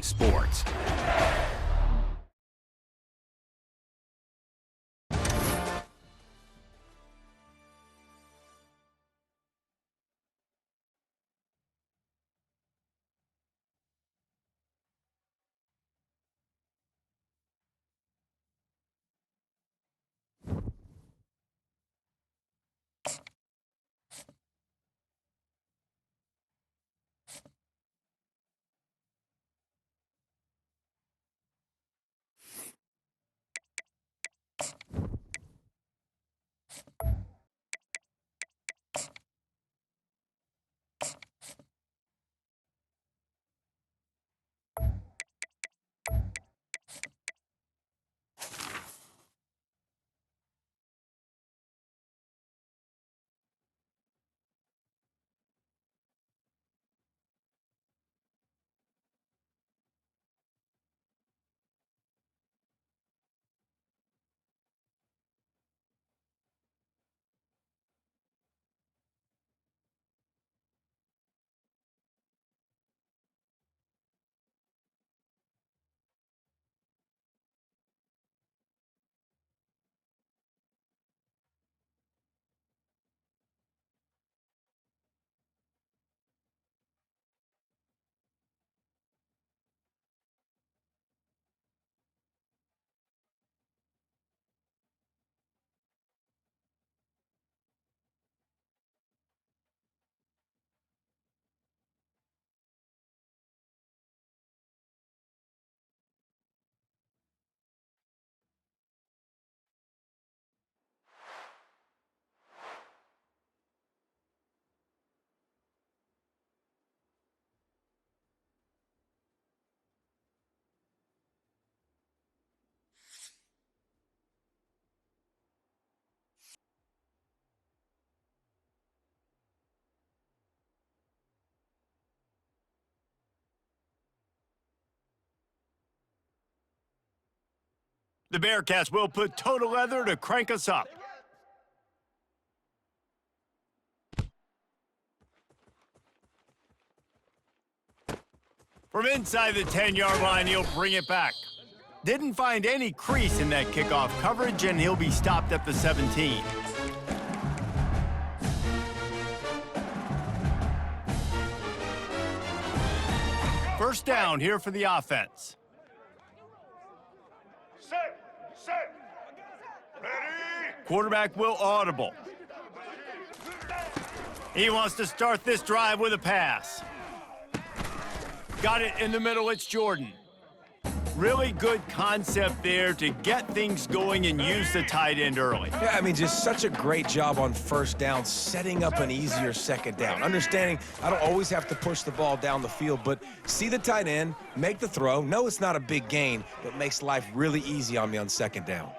Sports. The Bearcats will put total leather to crank us up. From inside the 10-yard line, he'll bring it back. Didn't find any crease in that kickoff coverage, and he'll be stopped at the 17. First down here for the offense. Set. Ready. Quarterback will audible. He wants to start this drive with a pass. Got it in the middle, it's Jordan. Really good concept there to get things going and use the tight end early. Yeah, I mean, just such a great job on first down, setting up an easier second down. Understanding I don't always have to push the ball down the field, but see the tight end, make the throw. No, it's not a big gain, but makes life really easy on me on second down.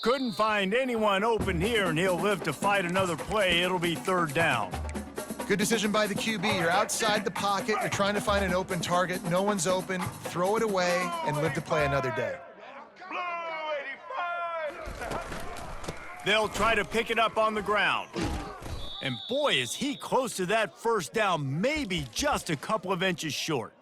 Couldn't find anyone open here, and he'll live to fight another play. It'll be third down. Good decision by the QB. You're outside the pocket. You're trying to find an open target. No one's open. Throw it away and live to play another day. Blue 85. They'll try to pick it up on the ground. And boy, is he close to that first down, maybe just a couple of inches short.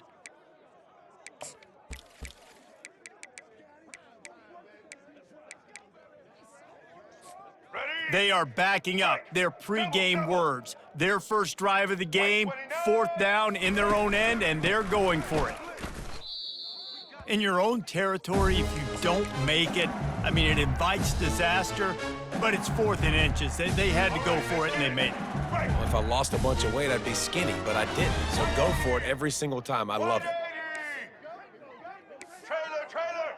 They are backing up their pregame words. Their first drive of the game, fourth down in their own end, and they're going for it. In your own territory, if you don't make it, I mean, it invites disaster, but it's fourth and inches. They had to go for it, and they made it. Well, if I lost a bunch of weight, I'd be skinny, but I didn't. So go for it every single time. I love it. Trailer.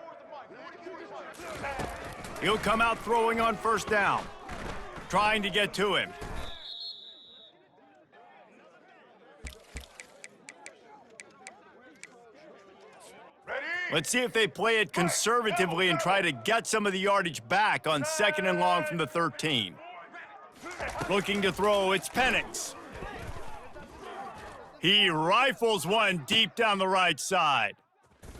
He'll come out throwing on first down, trying to get to him. Let's see if they play it conservatively and try to get some of the yardage back on second and long from the 13. Looking to throw, it's Penix. He rifles one deep down the right side.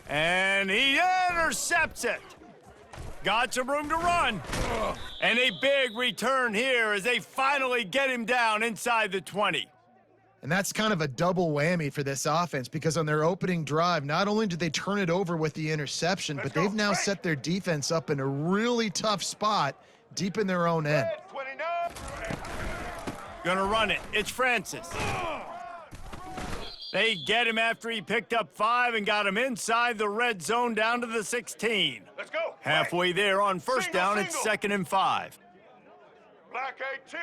And he intercepts it. Got some room to run. And a big return here as they finally get him down inside the 20. And that's kind of a double whammy for this offense because on their opening drive, not only did they turn it over with the interception, but they've now set their defense up in a really tough spot deep in their own end. 29. Gonna run it. It's Francis. They get him after he picked up 5 and got him inside the red zone down to the 16. Let's go. Halfway there on first Single, down, it's single. 2nd and 5. Black 18.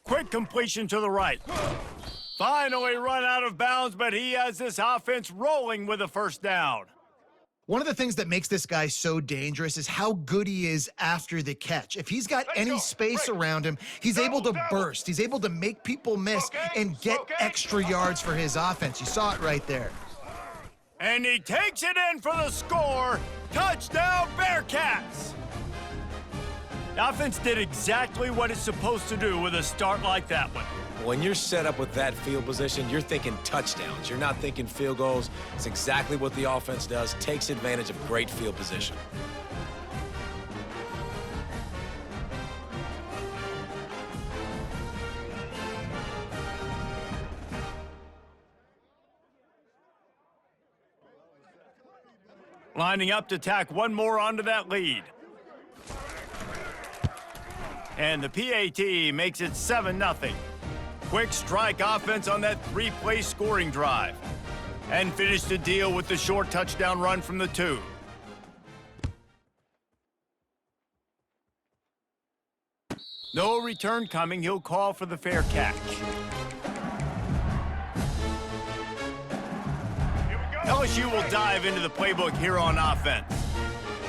Quick completion to the right. Finally run out of bounds, but he has this offense rolling with a first down. One of the things that makes this guy so dangerous is how good he is after the catch. If he's got any space around him, he's able to burst. He's able to make people miss and get extra yards for his offense. You saw it right there. And he takes it in for the score. Touchdown, Bearcats! The offense did exactly what it's supposed to do with a start like that one. When you're set up with that field position, you're thinking touchdowns. You're not thinking field goals. It's exactly what the offense does, takes advantage of great field position. Lining up to tack one more onto that lead. And the PAT makes it 7-0. Quick strike offense on that 3-play scoring drive. And finished the deal with the short touchdown run from the 2. No return coming. He'll call for the fair catch. LSU will dive into the playbook here on offense.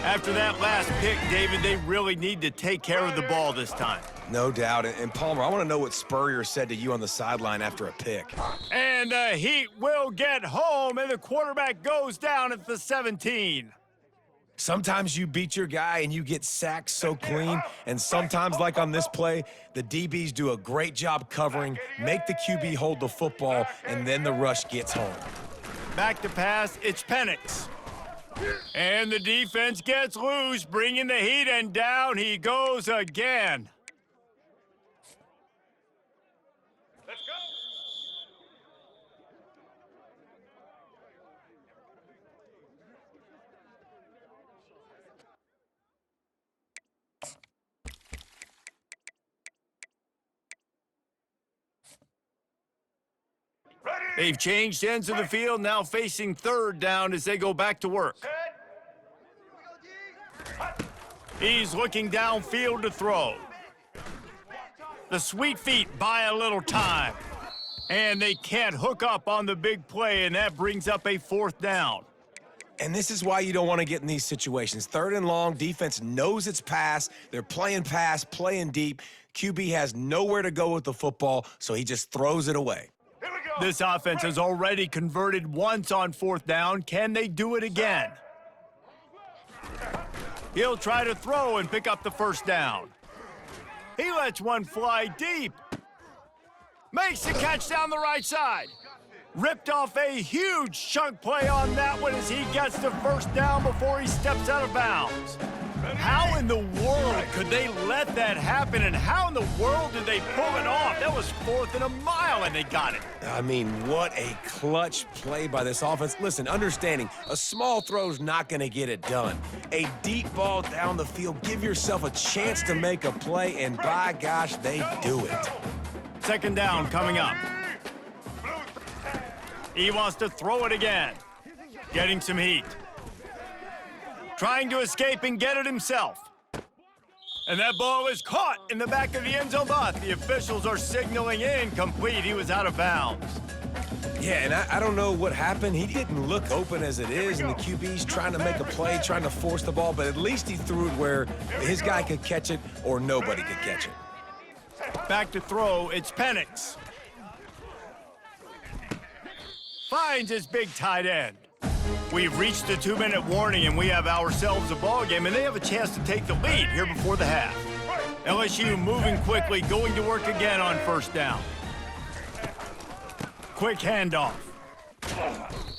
After that last pick, David, they really need to take care of the ball this time. No doubt. And Palmer, I want to know what Spurrier said to you on the sideline after a pick. And the Heat will get home, and the quarterback goes down at the 17. Sometimes you beat your guy and you get sacked so clean, and sometimes, like on this play, the DBs do a great job covering, make the QB hold the football, and then the rush gets home. Back to pass, it's Penix. And the defense gets loose, bringing the Heat, and down he goes again. Let's go. Ready. They've changed ends of the field, now facing 3rd down as they go back to work. Set. He's looking downfield to throw. The sweet feet buy a little time. And they can't hook up on the big play, and that brings up a 4th down. And this is why you don't want to get in these situations. 3rd and long, defense knows it's pass. They're playing pass, playing deep. QB has nowhere to go with the football, so he just throws it away. Here we go. This offense has already converted once on 4th down. Can they do it again? He'll try to throw and pick up the 1st down. He lets one fly deep. Makes the catch down the right side. Ripped off a huge chunk play on that one as he gets the 1st down before he steps out of bounds. How in the world could they let that happen, and how in the world did they pull it off? That was 4th and a mile, and they got it. I mean, what a clutch play by this offense. Listen, understanding, a small throw's not going to get it done. A deep ball down the field, give yourself a chance to make a play, and by gosh, they do it. 2nd down coming up. He wants to throw it again. Getting some heat. Trying to escape and get it himself. And that ball is caught in the back of the end zone, but the officials are signaling incomplete. He was out of bounds. Yeah, and I don't know what happened. He didn't look open as it is, and the QB's trying to make a play, trying to force the ball, but at least he threw it where his guy could catch it or nobody could catch it. Back to throw, it's Penix. Finds his big tight end. We've reached the 2-minute warning, and we have ourselves a ball game, and they have a chance to take the lead here before the half. LSU moving quickly, going to work again on 1st down. Quick handoff.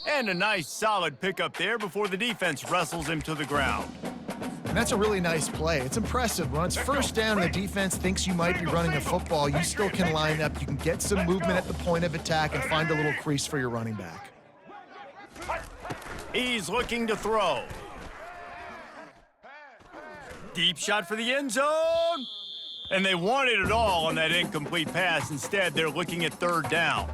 And a nice solid pickup there before the defense wrestles him to the ground. And that's a really nice play. It's impressive. When it's first down and the defense thinks you might be running a football, you still can line up. You can get some movement at the point of attack and find a little crease for your running back. He's looking to throw. Deep shot for the end zone. And they wanted it all on that incomplete pass. Instead, they're looking at third down.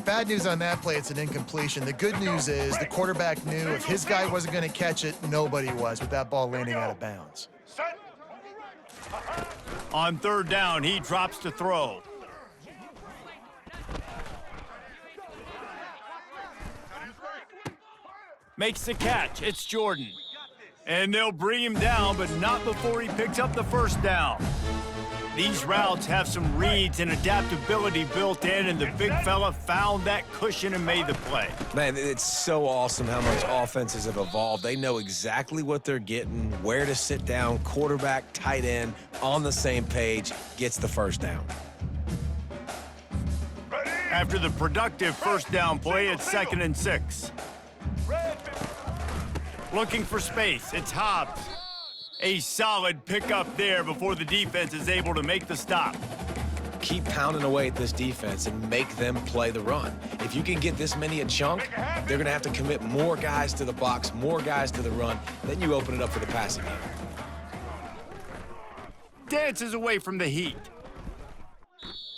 Bad news on that play, it's an incompletion. The good news is the quarterback knew if his guy wasn't going to catch it, nobody was with that ball landing out of bounds. Set. On third down, he drops to throw. Makes the catch. It's Jordan. And they'll bring him down, but not before he picks up the first down. These routes have some reads and adaptability built in, and the big fella found that cushion and made the play. Man, it's so awesome how much offenses have evolved. They know exactly what they're getting, where to sit down, quarterback, tight end, on the same page, gets the first down. After the productive first down play, it's 2nd and 6. Looking for space, it's Hobbs. A solid pickup there before the defense is able to make the stop. Keep pounding away at this defense and make them play the run. If you can get this many a chunk, they're going to have to commit more guys to the box, more guys to the run. Then you open it up for the passing game. Dances away from the heat.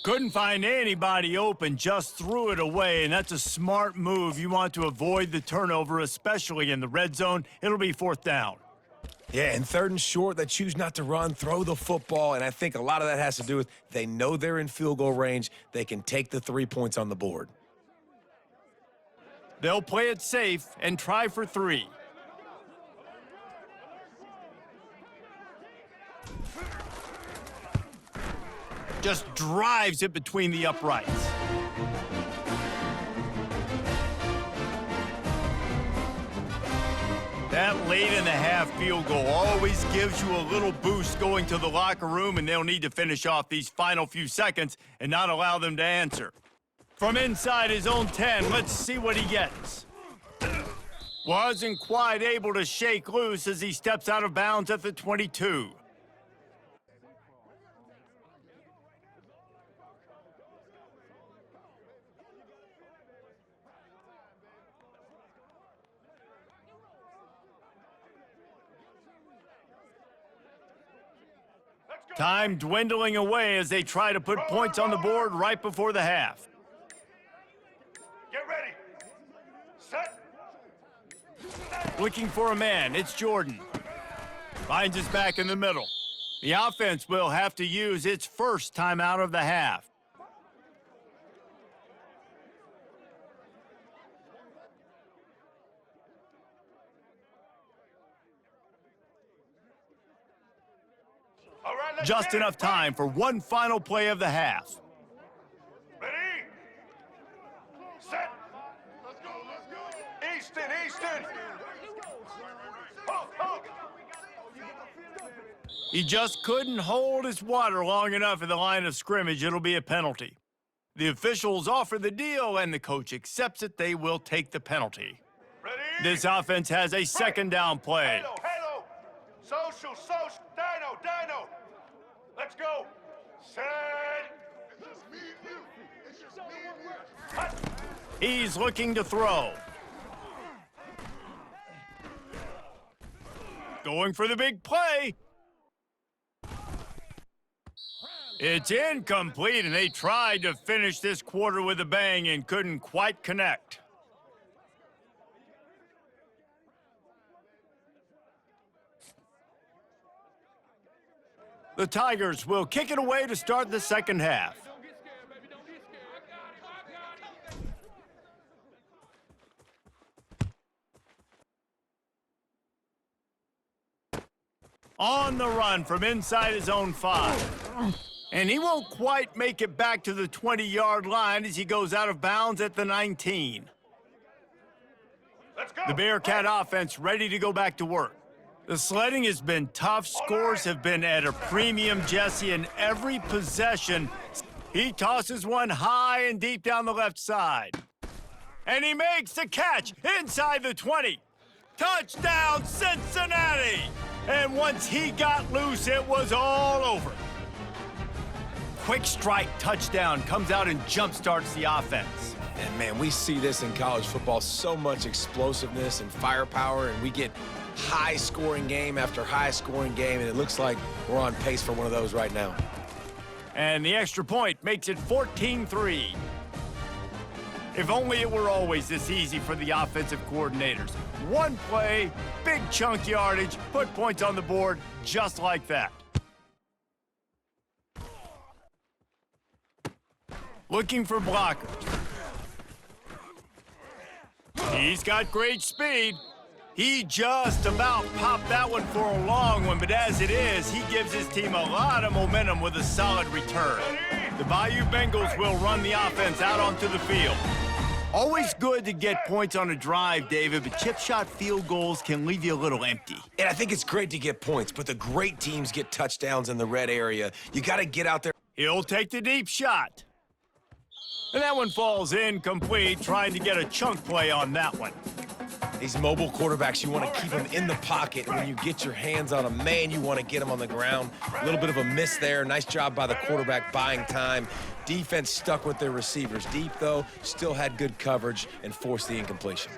Couldn't find anybody open, just threw it away, and that's a smart move. You want to avoid the turnover, especially in the red zone. It'll be 4th down. Yeah, and 3rd and short, they choose not to run, throw the football, and I think a lot of that has to do with they know they're in field goal range. They can take the 3 points on the board. They'll play it safe and try for 3. Just drives it between the uprights. That late in the half field goal always gives you a little boost going to the locker room, and they'll need to finish off these final few seconds and not allow them to answer. From inside his own 10, let's see what he gets. Wasn't quite able to shake loose as he steps out of bounds at the 22. Time dwindling away as they try to put points on the board right before the half. Get ready. Set. Looking for a man, it's Jordan. Finds his back in the middle. The offense will have to use its first timeout of the half. All right, let's Just get enough it. time for one final play of the half. Ready? Set. Let's go, let's go. Easton, Easton. Ho, ho. He just couldn't hold his water long enough in the line of scrimmage. It'll be a penalty. The officials offer the deal, and the coach accepts it. They will take the penalty. Ready? This offense has a 2nd down play. Hello, hello. Social, social. Dino, Dino. Let's go. Set. It's just me and you. It's just me and you. He's looking to throw. Going for the big play. It's incomplete, and they tried to finish this quarter with a bang and couldn't quite connect. The Tigers will kick it away to start the second half. On the run from inside his own 5. And he won't quite make it back to the 20-yard line as he goes out of bounds at the 19. Let's go. The Bearcat offense ready to go back to work. The sledding has been tough. Scores have been at a premium, Jesse, in every possession. He tosses one high and deep down the left side. And he makes the catch inside the 20. Touchdown, Cincinnati! And once he got loose, it was all over. Quick strike touchdown comes out and jump-starts the offense. And man, we see this in college football, so much explosiveness and firepower, and we get high-scoring game after high-scoring game, and it looks like we're on pace for one of those right now. And the extra point makes it 14-3. If only it were always this easy for the offensive coordinators. One play, big chunk yardage, put points on the board just like that. Looking for blockers. He's got great speed. He just about popped that one for a long one, but as it is, he gives his team a lot of momentum with a solid return. The Bayou Bengals will run the offense out onto the field. Always good to get points on a drive, David, but chip shot field goals can leave you a little empty. And I think it's great to get points, but the great teams get touchdowns in the red area. You got to get out there. He'll take the deep shot. And that one falls incomplete, trying to get a chunk play on that one. These mobile quarterbacks, you want to keep them in the pocket. And when you get your hands on them, man, you want to get them on the ground. A little bit of a miss there. Nice job by the quarterback buying time. Defense stuck with their receivers deep, though. Still had good coverage and forced the incompletion.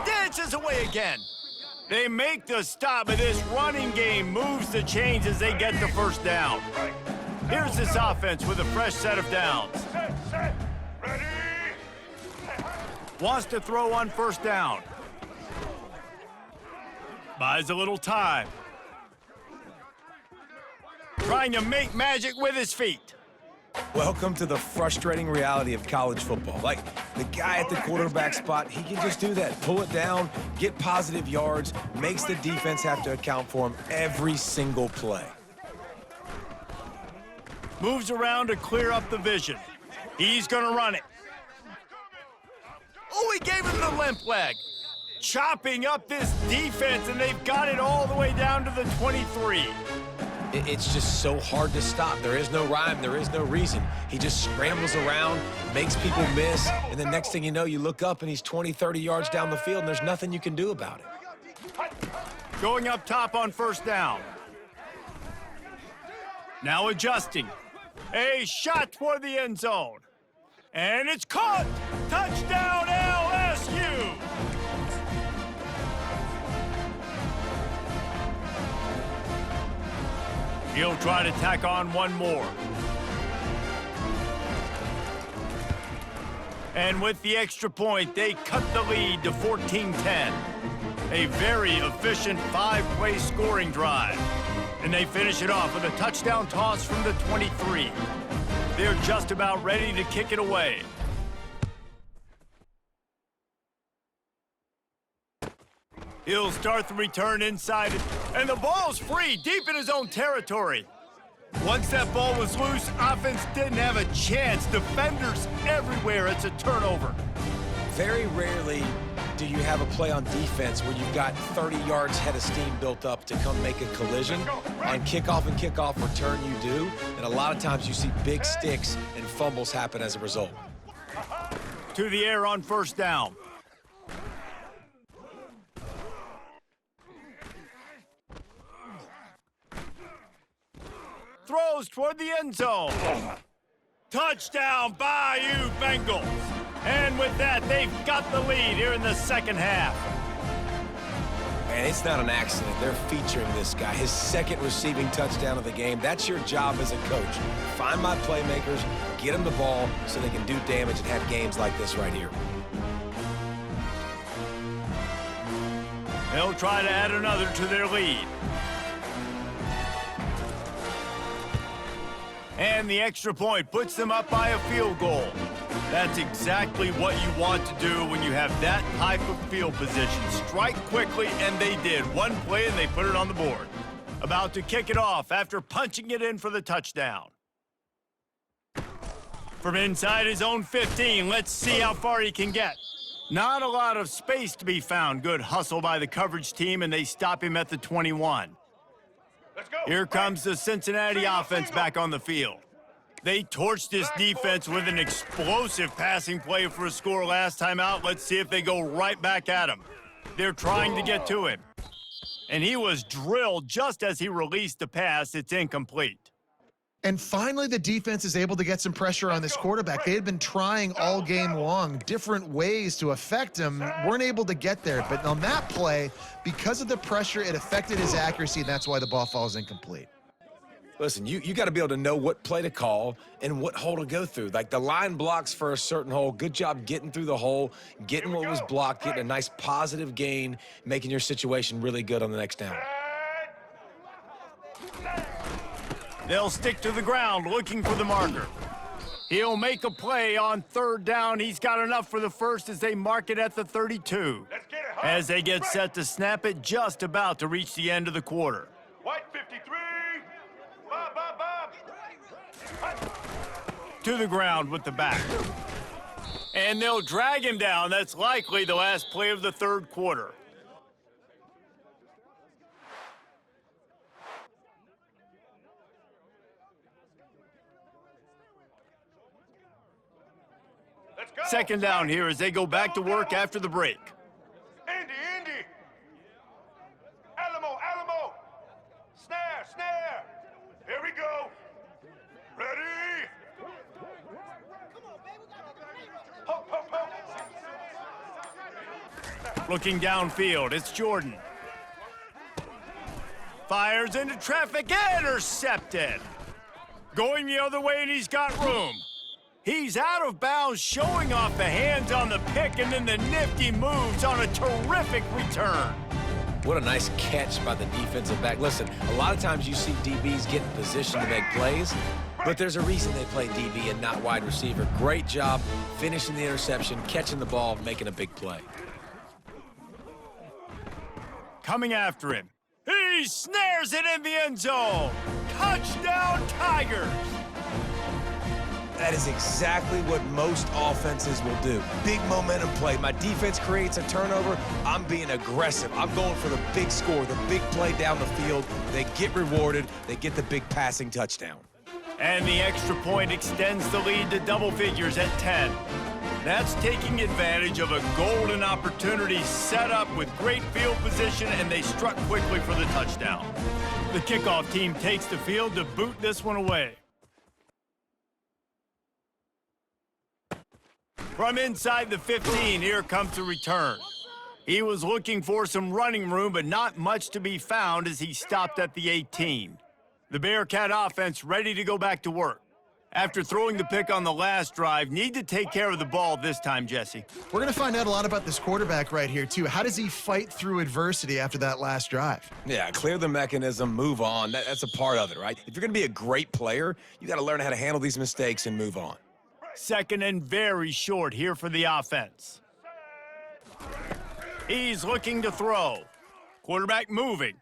Dances away again. They make the stop, but this running game moves the chains as they get the first down. Here's this offense with a fresh set of downs. Set, ready. Wants to throw on first down. Buys a little time. Trying to make magic with his feet. Welcome to the frustrating reality of college football. Like, the guy at the quarterback spot, he can just do that. Pull it down, get positive yards, makes the defense have to account for him every single play. Moves around to clear up the vision. He's gonna run it. Oh, he gave him the limp leg. Chopping up this defense, and they've got it all the way down to the 23. It's just so hard to stop. There is no rhyme. There is no reason. He just scrambles around, makes people miss, and the next thing you know, you look up and he's 20, 30 yards down the field, and there's nothing you can do about it. Going up top on first down. Now adjusting. A shot toward the end zone. And it's caught! Touchdown, LSU! He'll try to tack on one more. And with the extra point, they cut the lead to 14-10. A very efficient five-play scoring drive. And they finish it off with a touchdown toss from the 23. They're just about ready to kick it away. He'll start the return inside, and the ball's free, deep in his own territory. Once that ball was loose, offense didn't have a chance. Defenders everywhere, it's a turnover. Very rarely do you have a play on defense where you've got 30 yards head of steam built up to come make a collision. On kickoff and kickoff return, you do, and a lot of times you see big sticks and fumbles happen as a result. To the air on first down. Throws toward the end zone. Touchdown, Bayou Bengals. And with that, they've got the lead here in the second half. Man, it's not an accident. They're featuring this guy. His second receiving touchdown of the game. That's your job as a coach. Find my playmakers, get them the ball so they can do damage and have games like this right here. They'll try to add another to their lead. And the extra point puts them up by a field goal. That's exactly what you want to do when you have that type of field position. Strike quickly, and they did. One play, and they put it on the board. About to kick it off after punching it in for the touchdown. From inside his own 15, let's see how far he can get. Not a lot of space to be found. Good hustle by the coverage team, and they stop him at the 21. Let's go. Here comes the Cincinnati offense back on the field. They torched this defense with an explosive passing play for a score last time out. Let's see if they go right back at him. They're trying to get to him. And he was drilled just as he released the pass. It's incomplete. And finally, the defense is able to get some pressure on this quarterback. They had been trying all game long, different ways to affect him, weren't able to get there. But on that play, because of the pressure, it affected his accuracy, and that's why the ball falls incomplete. Listen, you got to be able to know what play to call and what hole to go through. Like the line blocks for a certain hole. Good job getting through the hole, getting what was blocked, getting a nice positive gain, making your situation really good on the next down. They'll stick to the ground looking for the marker. He'll make a play on third down. He's got enough for the first as they mark it at the 32. As they get set to snap it, just about to reach the end of the quarter. White 53. Bob, Bob, Bob. To the ground with the back. And they'll drag him down. That's likely the last play of the third quarter. Let's go. Second down here as they go back to work after the break. Indy. Alamo. Snare. Here we go. Ready. Poke. Looking downfield, it's Jordan. Fires into traffic, intercepted. Going the other way, and he's got room. He's out of bounds, showing off the hands on the pick, and then the nifty moves on a terrific return. What a nice catch by the defensive back. Listen, a lot of times you see DBs get in position to make plays, but there's a reason they play DB and not wide receiver. Great job finishing the interception, catching the ball, making a big play. Coming after him. He snares it in the end zone. Touchdown, Tigers. That is exactly what most offenses will do. Big momentum play. My defense creates a turnover. I'm being aggressive. I'm going for the big score, the big play down the field. They get rewarded. They get the big passing touchdown. And the extra point extends the lead to double figures at 10. That's taking advantage of a golden opportunity set up with great field position, and they struck quickly for the touchdown. The kickoff team takes the field to boot this one away. From inside the 15, here comes the return. He was looking for some running room, but not much to be found as he stopped at the 18. The Bearcat offense ready to go back to work. After throwing the pick on the last drive, need to take care of the ball this time, Jesse. We're going to find out a lot about this quarterback right here, too. How does he fight through adversity after that last drive? Yeah, clear the mechanism, move on. That's a part of it, right? If you're going to be a great player, you got to learn how to handle these mistakes and move on. Second and very short here for the offense. He's looking to throw. Quarterback moving.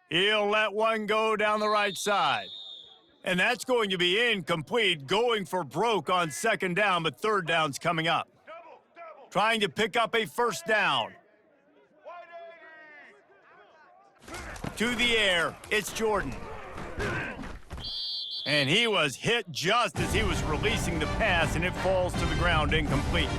He'll let one go down the right side. And that's going to be incomplete, going for broke on second down, but third down's coming up. Trying to pick up a first down. To the air, it's Jordan. And he was hit just as he was releasing the pass, and it falls to the ground incomplete.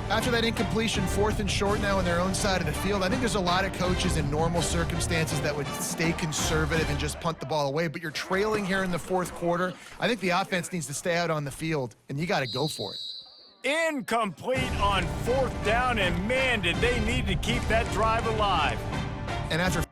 After that incompletion, fourth and short now on their own side of the field, I think there's a lot of coaches in normal circumstances that would stay conservative and just punt the ball away, but you're trailing here in the fourth quarter. I think the offense needs to stay out on the field, and you got to go for it. Incomplete on fourth down, and man, did they need to keep that drive alive. And after